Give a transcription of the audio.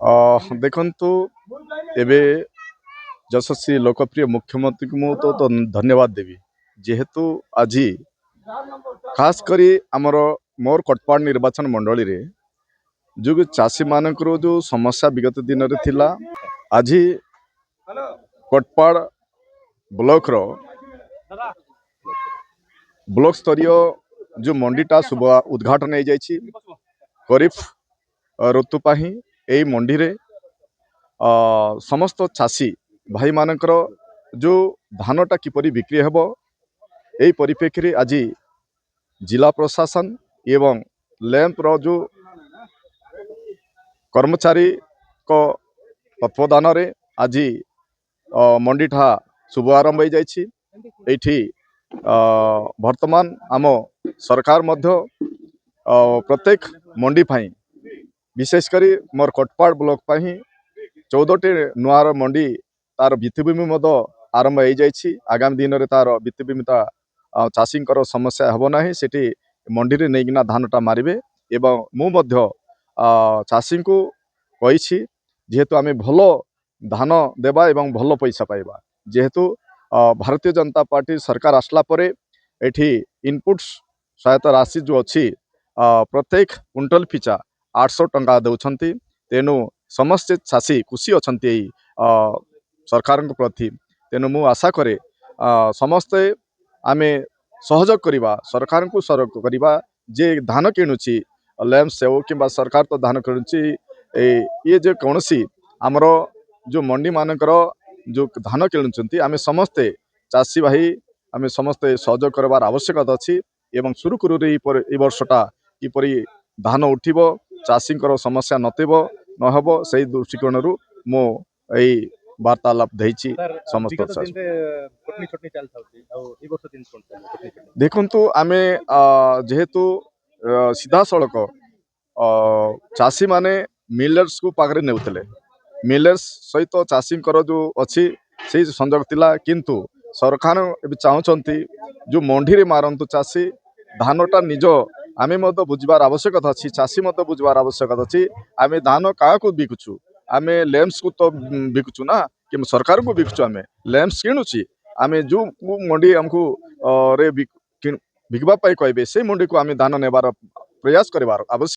ଦେଖନ୍ତୁ ଏବେ ଯଶସ୍ୱୀ ଲୋକପ୍ରିୟ ମୁଖ୍ୟମନ୍ତ୍ରୀକୁ ମୁଁ ତ ଧନ୍ୟବାଦ ଦେବି ଯେହେତୁ ଆଜି ଖାସ୍ କରି ଆମର ମୋର କଟପାଡ଼ ନିର୍ବାଚନ ମଣ୍ଡଳୀରେ ଯେଉଁ ଚାଷୀମାନଙ୍କର ଯେଉଁ ସମସ୍ୟା ବିଗତ ଦିନରେ ଥିଲା ଆଜି କଟପାଡ଼ ବ୍ଲକର ବ୍ଲକ ସ୍ତରୀୟ ଯେଉଁ ମଣ୍ଡିଟା ଶୁଭ ଉଦ୍ଘାଟନ ହୋଇଯାଇଛି ଖରିଫ ଋତୁ ପାଇଁ ଏହି ମଣ୍ଡିରେ ସମସ୍ତ ଚାଷୀ ଭାଇମାନଙ୍କର ଯେଉଁ ଧାନଟା କିପରି ବିକ୍ରି ହେବ ଏହି ପରିପ୍ରେକ୍ଷୀରେ ଆଜି ଜିଲ୍ଲା ପ୍ରଶାସନ ଏବଂ ଲ୍ୟାମ୍ପର ଯେଉଁ କର୍ମଚାରୀଙ୍କ ତତ୍ତ୍ୱାବଧାନରେ ଆଜି ମଣ୍ଡିଟା ଶୁଭ ଆରମ୍ଭ ହୋଇଯାଇଛି। ଏଇଠି ବର୍ତ୍ତମାନ ଆମ ସରକାର ମଧ୍ୟ ପ୍ରତ୍ୟେକ ମଣ୍ଡି ପାଇଁ ବିଶେଷ କରି ମୋର କଟପାଡ଼ ବ୍ଲକ ପାଇଁ 14ଟି ନୂଆର ମଣ୍ଡି ତାର ଭିତ୍ତିଭୂମି ମଧ୍ୟ ଆରମ୍ଭ ହୋଇଯାଇଛି। ଆଗାମୀ ଦିନରେ ତାର ଭିତ୍ତିଭୂମିଟା ଚାଷୀଙ୍କର ସମସ୍ୟା ହେବ ନାହିଁ, ସେଠି ମଣ୍ଡିରେ ନେଇକିନା ଧାନଟା ମାରିବେ। ଏବଂ ମୁଁ ମଧ୍ୟ ଚାଷୀଙ୍କୁ କହିଛି ଯେହେତୁ ଆମେ ଭଲ ଧାନ ଦେବା ଏବଂ ଭଲ ପଇସା ପାଇବା, ଯେହେତୁ ଭାରତୀୟ ଜନତା ପାର୍ଟି ସରକାର ଆସିଲା ପରେ ଏଠି ଇନପୁଟ୍ସ ସହାୟତା ରାଶି ଯେଉଁ ଅଛି ପ୍ରତ୍ୟେକ କୁଇଣ୍ଟାଲ ପିଛା 800 ଟଙ୍କା ଦେଉଛନ୍ତି। ତେଣୁ ସମସ୍ତେ ଚାଷୀ ଖୁସି ଅଛନ୍ତି ଏଇ ସରକାରଙ୍କ ପ୍ରତି। ତେଣୁ ମୁଁ ଆଶା କରେ ସମସ୍ତେ ଆମେ ସହଯୋଗ କରିବା, ସରକାରଙ୍କୁ ସହଯୋଗ କରିବା। ଯେ ଧାନ କିଣୁଛି ଲ୍ୟାମ୍ପସ୍ ହେଉ କିମ୍ବା ସରକାର ତ ଧାନ କିଣୁଛି, ଇଏ ଯେ କୌଣସି ଆମର ଯେଉଁ ମଣ୍ଡିମାନଙ୍କର ଯେଉଁ ଧାନ କିଣୁଛନ୍ତି ଆମେ ସମସ୍ତେ ଚାଷୀ ଭାଇ ଆମେ ସମସ୍ତେ ସହଯୋଗ କରିବାର ଆବଶ୍ୟକତା ଅଛି। ଏବଂ ସୁରୁଖୁରୁରେ ଏଇ ବର୍ଷଟା କିପରି ଧାନ ଉଠିବ, ଚାଷୀଙ୍କର ସମସ୍ୟା ନହେବ ସେଇ ଦୃଷ୍ଟିକୋଣରୁ ମୁଁ ଏଇ ବାର୍ତ୍ତାଳାପ ଦେଇଛି ସମସ୍ତ। ଦେଖନ୍ତୁ ଆମେ ଯେହେତୁ ସିଧାସଳଖ ଚାଷୀମାନେ ମିଲର୍ସକୁ ପାଖରେ ନେଉଥିଲେ, ମିଲର୍ସ ସହିତ ଚାଷୀଙ୍କର ଯେଉଁ ଅଛି ସେଇ ସଂଯୋଗ ଥିଲା। କିନ୍ତୁ ସରକାର ଏବେ ଚାହୁଁଛନ୍ତି ଯେଉଁ ମଣ୍ଡିରେ ମାରନ୍ତୁ ଚାଷୀ ଧାନଟା ନିଜ ଆମେ ମଧ୍ୟ ବୁଝିବାର ଆବଶ୍ୟକତା ଅଛି, ଚାଷୀ ମଧ୍ୟ ବୁଝିବାର ଆବଶ୍ୟକତା ଅଛି। ଆମେ ଧାନ କାହାକୁ ବିକୁଛୁ? ଆମେ ଲ୍ୟାମ୍ପସକୁ ତ ବିକୁଛୁ ନା, କିନ୍ତୁ ସରକାରଙ୍କୁ ବିକୁଛୁ। ଆମେ ଲ୍ୟାମ୍ପସ କିଣୁଛି, ଆମେ ଯେଉଁ ମଣ୍ଡି ଆମକୁ ବିକିବା ପାଇଁ କହିବେ ସେଇ ମଣ୍ଡିକୁ ଆମେ ଧାନ ନେବାର ପ୍ରୟାସ କରିବାର ଆବଶ୍ୟକ।